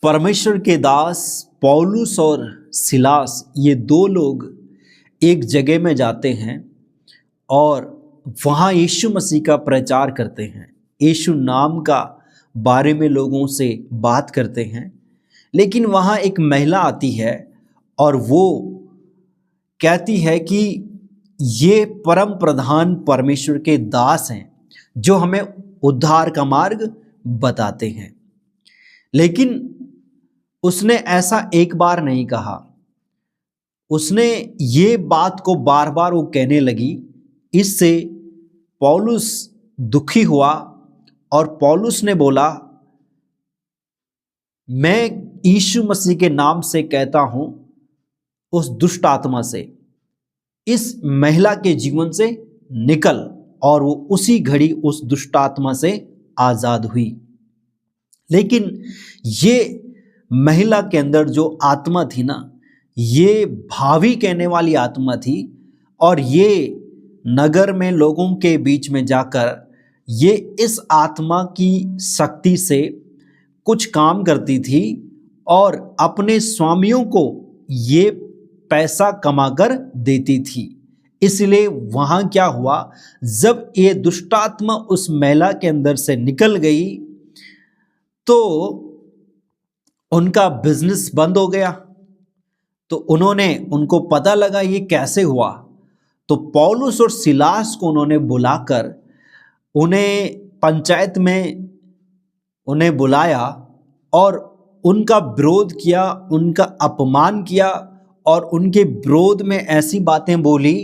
परमेश्वर के दास पौलुस और सिलास, ये दो लोग एक जगह में जाते हैं और वहाँ यीशु मसीह का प्रचार करते हैं। यीशु नाम का बारे में लोगों से बात करते हैं। लेकिन वहाँ एक महिला आती है और वो कहती है कि ये परम प्रधान परमेश्वर के दास हैं जो हमें उद्धार का मार्ग बताते हैं। लेकिन उसने ऐसा एक बार नहीं कहा, उसने ये बात को बार बार वो कहने लगी। इससे पौलुस दुखी हुआ और पौलुस ने बोला, मैं यीशु मसीह के नाम से कहता हूं उस दुष्ट आत्मा से, इस महिला के जीवन से निकल। और वो उसी घड़ी उस दुष्ट आत्मा से आजाद हुई। लेकिन ये महिला के अंदर जो आत्मा थी ना, ये भावी कहने वाली आत्मा थी और ये नगर में लोगों के बीच में जाकर ये इस आत्मा की शक्ति से कुछ काम करती थी और अपने स्वामियों को ये पैसा कमाकर देती थी। इसलिए वहाँ क्या हुआ, जब ये दुष्टात्मा उस महिला के अंदर से निकल गई तो उनका बिजनेस बंद हो गया। तो उनको पता लगा ये कैसे हुआ। तो पौलुस और सिलास को उन्होंने बुलाकर उन्हें पंचायत में उन्हें बुलाया और उनका विरोध किया, उनका अपमान किया और उनके विरोध में ऐसी बातें बोली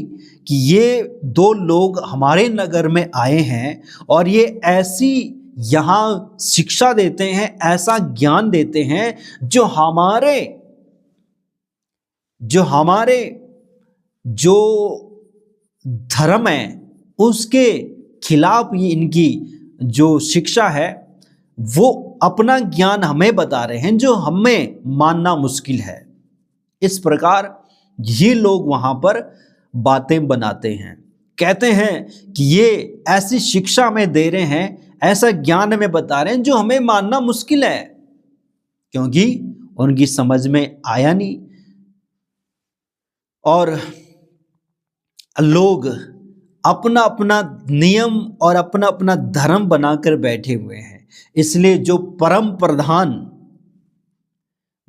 कि ये दो लोग हमारे नगर में आए हैं और ये ऐसी यहाँ शिक्षा देते हैं, ऐसा ज्ञान देते हैं जो हमारे जो धर्म है उसके खिलाफ ये इनकी जो शिक्षा है वो अपना ज्ञान हमें बता रहे हैं जो हमें मानना मुश्किल है। इस प्रकार ये लोग वहां पर बातें बनाते हैं, कहते हैं कि ये ऐसी शिक्षा हमें दे रहे हैं, ऐसा ज्ञान हमें बता रहे हैं जो हमें मानना मुश्किल है, क्योंकि उनकी समझ में आया नहीं। और लोग अपना अपना नियम और अपना अपना धर्म बनाकर बैठे हुए हैं। इसलिए जो परम प्रधान,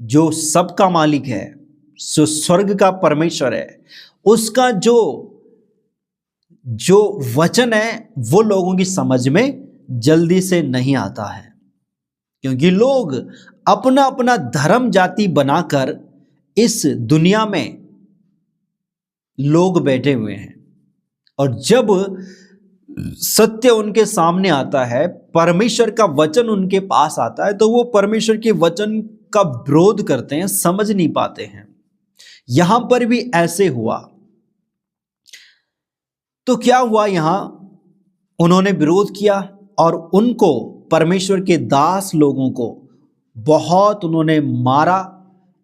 जो सबका मालिक है, जो स्वर्ग का परमेश्वर है, उसका जो वचन है वो लोगों की समझ में जल्दी से नहीं आता है, क्योंकि लोग अपना अपना धर्म जाति बनाकर इस दुनिया में लोग बैठे हुए हैं। और जब सत्य उनके सामने आता है, परमेश्वर का वचन उनके पास आता है, तो वो परमेश्वर के वचन का विरोध करते हैं, समझ नहीं पाते हैं। यहां पर भी ऐसे हुआ। तो क्या हुआ, यहां उन्होंने विरोध किया और उनको, परमेश्वर के दास लोगों को बहुत उन्होंने मारा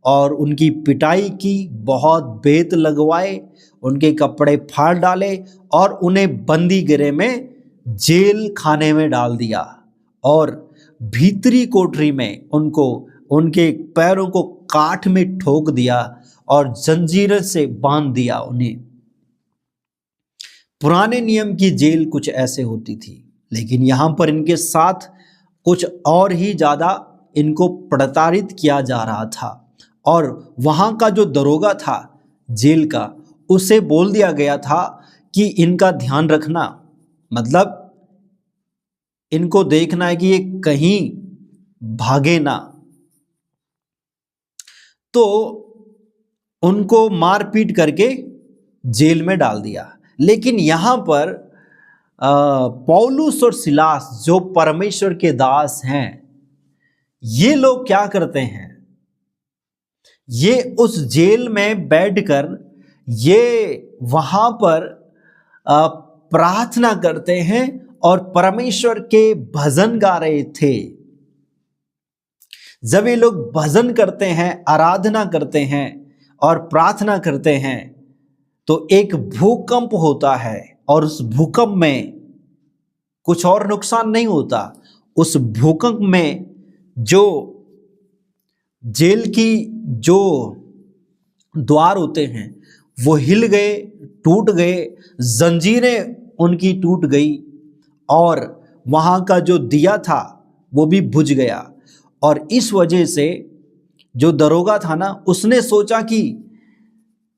और उनकी पिटाई की, बहुत बेत लगवाए, उनके कपड़े फाड़ डाले और उन्हें बंदी गृह में, जेल खाने में डाल दिया और भीतरी कोठरी में उनको, उनके पैरों को काठ में ठोक दिया और जंजीर से बांध दिया उन्हें। पुराने नियम की जेल कुछ ऐसे होती थी, लेकिन यहां पर इनके साथ कुछ और ही ज्यादा इनको प्रताड़ित किया जा रहा था। और वहां का जो दरोगा था जेल का, उसे बोल दिया गया था कि इनका ध्यान रखना, मतलब इनको देखना है कि ये कहीं भागे ना। तो उनको मारपीट करके जेल में डाल दिया। लेकिन यहां पर पौलुस और सिलास जो परमेश्वर के दास हैं, ये लोग क्या करते हैं, ये उस जेल में बैठकर ये वहां पर प्रार्थना करते हैं और परमेश्वर के भजन गा रहे थे। जब ये लोग भजन करते हैं, आराधना करते हैं और प्रार्थना करते हैं, तो एक भूकंप होता है और उस भूकंप में कुछ और नुकसान नहीं होता। उस भूकंप में जो जेल की जो द्वार होते हैं वो हिल गए, टूट गए, जंजीरें उनकी टूट गई और वहाँ का जो दिया था वो भी बुझ गया। और इस वजह से जो दरोगा था ना, उसने सोचा कि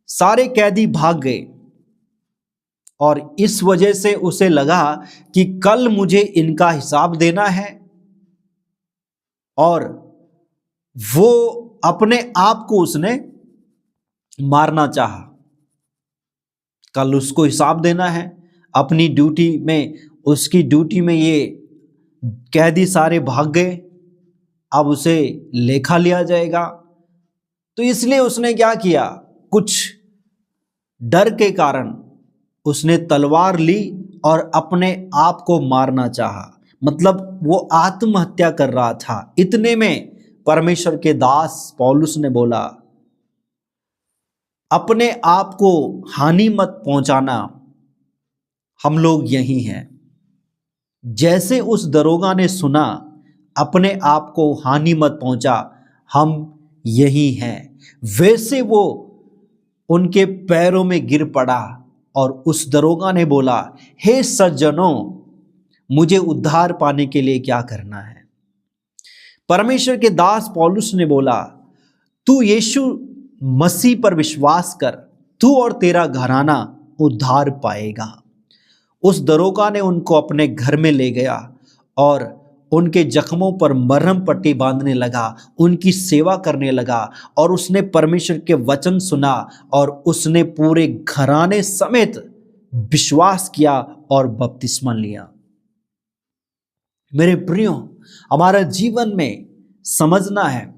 सारे कैदी भाग गए और इस वजह से उसे लगा कि कल मुझे इनका हिसाब देना है और वो अपने आप को उसने मारना चाहा। कल उसको हिसाब देना है अपनी ड्यूटी में, उसकी ड्यूटी में ये कैदी सारे भाग गए, अब उसे लेखा लिया जाएगा। तो इसलिए उसने क्या किया, कुछ डर के कारण उसने तलवार ली और अपने आप को मारना चाहा, मतलब वो आत्महत्या कर रहा था। इतने में परमेश्वर के दास पौलुस ने बोला, अपने आप को हानि मत पहुंचाना, हम लोग यही हैं। जैसे उस दरोगा ने सुना अपने आप को हानि मत पहुंचा, हम यही हैं, वैसे वो उनके पैरों में गिर पड़ा और उस दरोगा ने बोला, हे सज्जनों, मुझे उद्धार पाने के लिए क्या करना है। परमेश्वर के दास पौलुस ने बोला, तू यीशु मसीह पर विश्वास कर, तू और तेरा घराना उद्धार पाएगा। उस दरोगा ने उनको अपने घर में ले गया और उनके जख्मों पर मरहम पट्टी बांधने लगा, उनकी सेवा करने लगा और उसने परमेश्वर के वचन सुना और उसने पूरे घराने समेत विश्वास किया और बपतिस्मा लिया। मेरे प्रियो, हमारा जीवन में समझना है,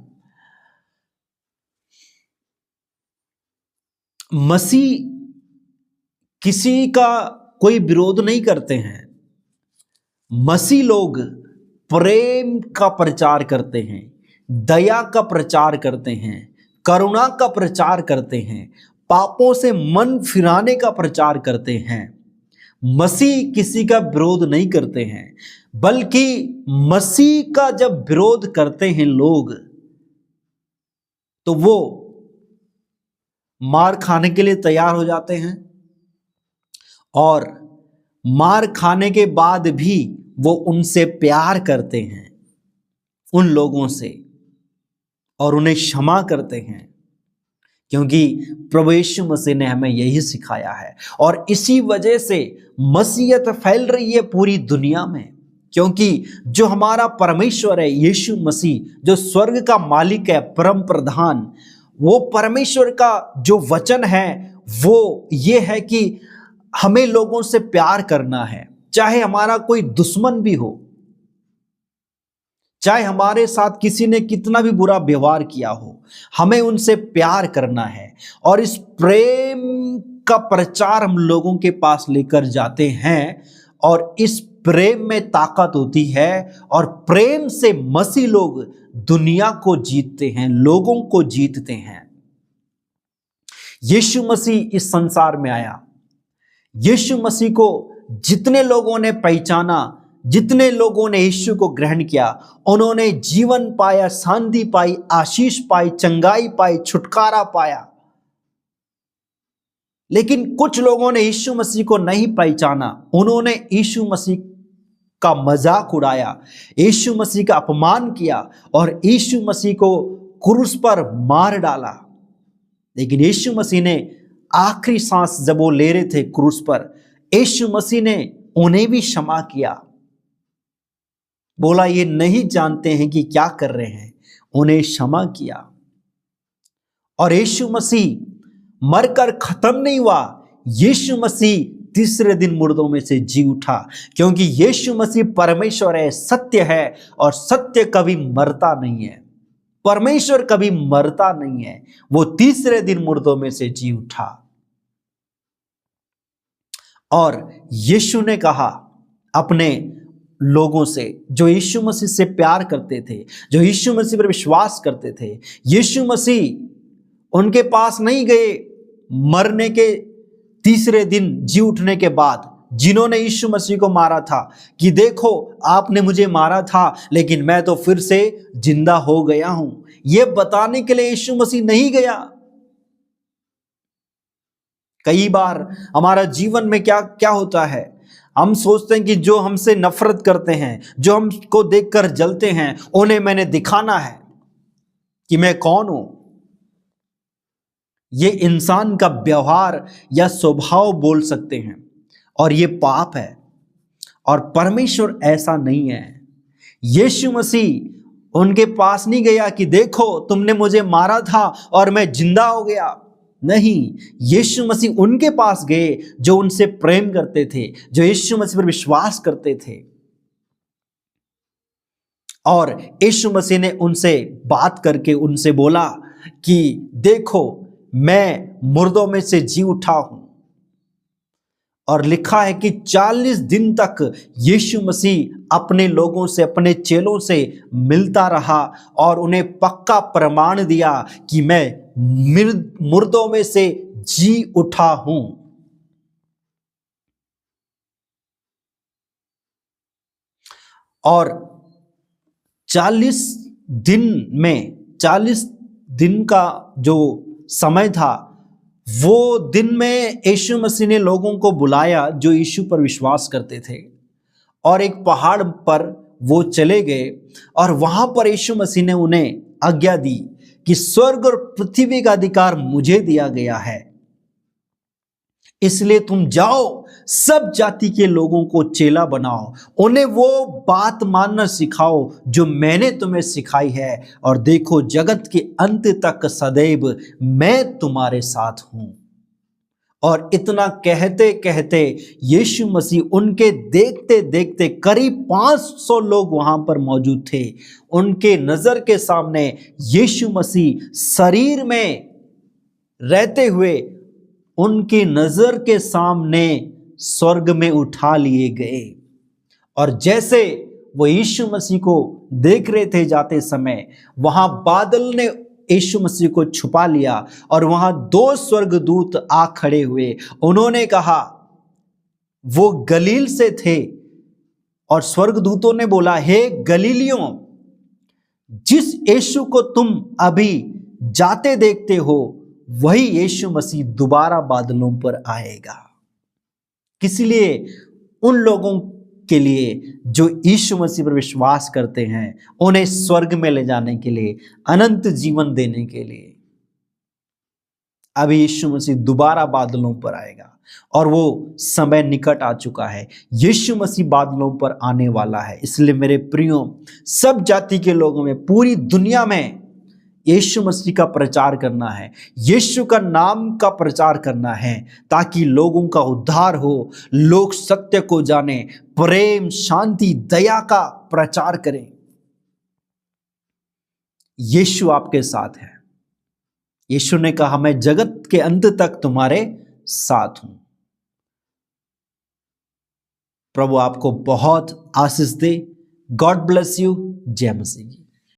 मसीह किसी का कोई विरोध नहीं करते हैं। मसीह लोग प्रेम का प्रचार करते हैं, दया का प्रचार करते हैं, करुणा का प्रचार करते हैं, पापों से मन फिराने का प्रचार करते हैं। मसीह किसी का विरोध नहीं करते हैं, बल्कि मसीह का जब विरोध करते हैं लोग, तो वो मार खाने के लिए तैयार हो जाते हैं और मार खाने के बाद भी वो उनसे प्यार करते हैं, उन लोगों से, और उन्हें क्षमा करते हैं, क्योंकि प्रभु यीशु मसीह ने हमें यही सिखाया है। और इसी वजह से मसीहत फैल रही है पूरी दुनिया में, क्योंकि जो हमारा परमेश्वर है यीशु मसीह, जो स्वर्ग का मालिक है, परम प्रधान, वो परमेश्वर का जो वचन है वो ये है कि हमें लोगों से प्यार करना है, चाहे हमारा कोई दुश्मन भी हो, चाहे हमारे साथ किसी ने कितना भी बुरा व्यवहार किया हो, हमें उनसे प्यार करना है। और इस प्रेम का प्रचार हम लोगों के पास लेकर जाते हैं और इस प्रेम में ताकत होती है और प्रेम से मसीह लोग दुनिया को जीतते हैं, लोगों को जीतते हैं। यीशु मसीह इस संसार में आया, यीशु मसीह को जितने लोगों ने पहचाना, जितने लोगों ने यीशु को ग्रहण किया, उन्होंने जीवन पाया, शांति पाई, आशीष पाई, चंगाई पाई, छुटकारा पाया। लेकिन कुछ लोगों ने यीशु मसीह को नहीं पहचाना, उन्होंने यीशु मसीह का मजाक उड़ाया, यीशु मसीह का अपमान किया और यीशु मसीह को क्रूस पर मार डाला। लेकिन यीशु मसीह ने आखिरी सांस जब वो ले रहे थे क्रूस पर, यीशु मसीह ने उन्हें भी क्षमा किया, बोला ये नहीं जानते हैं कि क्या कर रहे हैं, उन्हें क्षमा किया। और यीशु मसीह मरकर खत्म नहीं हुआ, यीशु मसीह तीसरे दिन मुर्दों में से जी उठा, क्योंकि यीशु मसीह परमेश्वर है, सत्य है और सत्य कभी मरता नहीं है। परमेश्वर कभी मरता नहीं है, वो तीसरे दिन मुर्दों में से जी उठा। और यीशु ने कहा अपने लोगों से जो यीशु मसीह से प्यार करते थे, जो यीशु मसीह पर विश्वास करते थे, यीशु मसीह उनके पास नहीं गए मरने के तीसरे दिन जी उठने के बाद, जिन्होंने यीशु मसीह को मारा था कि देखो आपने मुझे मारा था लेकिन मैं तो फिर से जिंदा हो गया हूं। यह बताने के लिए यीशु मसीह नहीं गया। कई बार हमारा जीवन में क्या क्या होता है, हम सोचते हैं कि जो हमसे नफरत करते हैं, जो हमको देखकर जलते हैं, उन्हें मैंने दिखाना है कि मैं कौन हूं। ये इंसान का व्यवहार या स्वभाव बोल सकते हैं और ये पाप है और परमेश्वर ऐसा नहीं है। यीशु मसीह उनके पास नहीं गया कि देखो तुमने मुझे मारा था और मैं जिंदा हो गया। नहीं, यीशु मसीह उनके पास गए जो उनसे प्रेम करते थे, जो यीशु मसीह पर विश्वास करते थे। और यीशु मसीह ने उनसे बात करके उनसे बोला कि देखो मैं मुर्दों में से जी उठा हूं। और लिखा है कि 40 दिन तक यीशु मसीह अपने लोगों से, अपने चेलों से मिलता रहा और उन्हें पक्का प्रमाण दिया कि मैं मुर्दों में से जी उठा हूं। और 40 दिन का जो समय था, वो दिन में यीशु मसीह ने लोगों को बुलाया जो यीशु पर विश्वास करते थे और एक पहाड़ पर वो चले गए और वहां पर यीशु मसीह ने उन्हें आज्ञा दी कि स्वर्ग और पृथ्वी का अधिकार मुझे दिया गया है, इसलिए तुम जाओ सब जाति के लोगों को चेला बनाओ, उन्हें वो बात मानना सिखाओ जो मैंने तुम्हें सिखाई है, और देखो जगत के अंत तक सदैव मैं तुम्हारे साथ हूं। और इतना कहते कहते यीशु मसीह उनके देखते देखते करीब 500 लोग वहां पर मौजूद थे, उनके नजर के सामने यीशु मसीह शरीर में रहते हुए उनकी नजर के सामने स्वर्ग में उठा लिए गए। और जैसे वो यीशु मसीह को देख रहे थे जाते समय, वहां बादल ने यीशु मसीह को छुपा लिया और वहां 2 स्वर्गदूत आ खड़े हुए। उन्होंने कहा, वो गलील से थे और स्वर्गदूतों ने बोला, हे गलीलियों, जिस यीशु को तुम अभी जाते देखते हो वही यीशु मसीह दोबारा बादलों पर आएगा। किस लिए? उन लोगों के लिए जो यीशु मसीह पर विश्वास करते हैं, उन्हें स्वर्ग में ले जाने के लिए, अनंत जीवन देने के लिए। अभी यीशु मसीह दोबारा बादलों पर आएगा और वो समय निकट आ चुका है। यीशु मसीह बादलों पर आने वाला है। इसलिए मेरे प्रियो, सब जाति के लोगों में, पूरी दुनिया में यीशु मसीह का प्रचार करना है, यीशु का नाम का प्रचार करना है, ताकि लोगों का उद्धार हो, लोग सत्य को जाने, प्रेम, शांति, दया का प्रचार करें। यीशु आपके साथ है। यीशु ने कहा, मैं जगत के अंत तक तुम्हारे साथ हूं। प्रभु आपको बहुत आशीष दे। God bless you. जय मसीह।